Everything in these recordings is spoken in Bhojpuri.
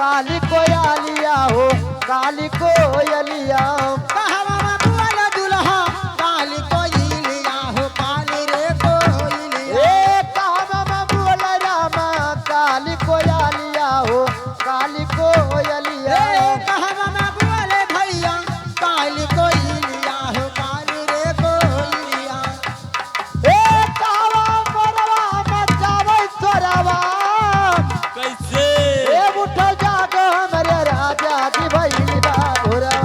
काली कोयलिया हो काली कोयलिया कहवा बुआला दुल्हा काली कोयलिया हो काली रे कोयलिया ए कहवा बोल रामा काली कोयलिया हो काली कोयलिया कहवा बुआले भैया काली कोयलिया हो काली रे कोयलिया ए कहवा मोरवा मचावे तोरवा कैसे ए उठ जाग हमरे राजा की भैली बाबुरवा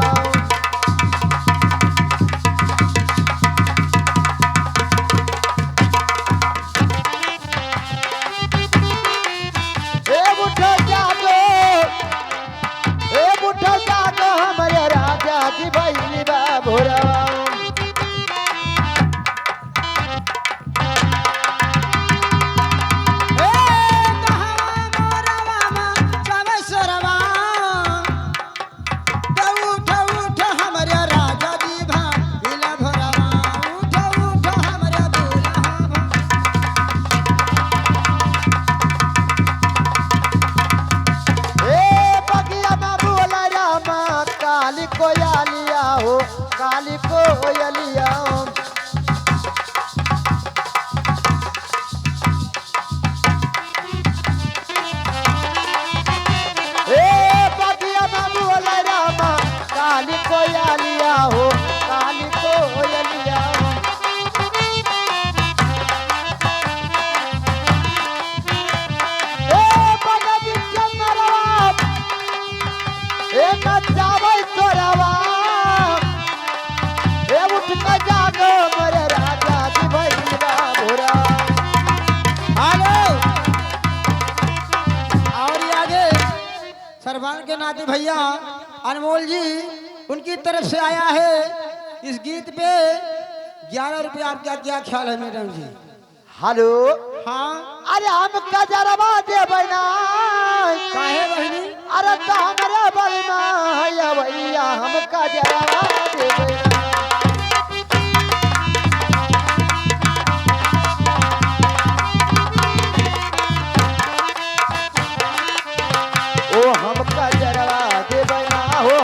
ए उठ जाग हमरे राजा की भैली बाबुरवा काली कोयलिया हो काली कोयलिया ए बगिया बाबू वाला रामा काली कोयलिया हो काली कोयलिया ए बगदी चंद्रवा ए नचावे तोरवा ए उठ के जागो मोरे राजा की भैली बाबुरा हेलो और ये आगे सरवान के नाते भैया अनमोल जी उनकी तरफ से आया है इस गीत पे 11 रुपया आपका क्या ख्याल है मैडम जी? हेलो हाँ अरे हम कजरवा दे बना काहे बहनी अरे तो हमारे बलमा है भैया हम कजरवा दे बना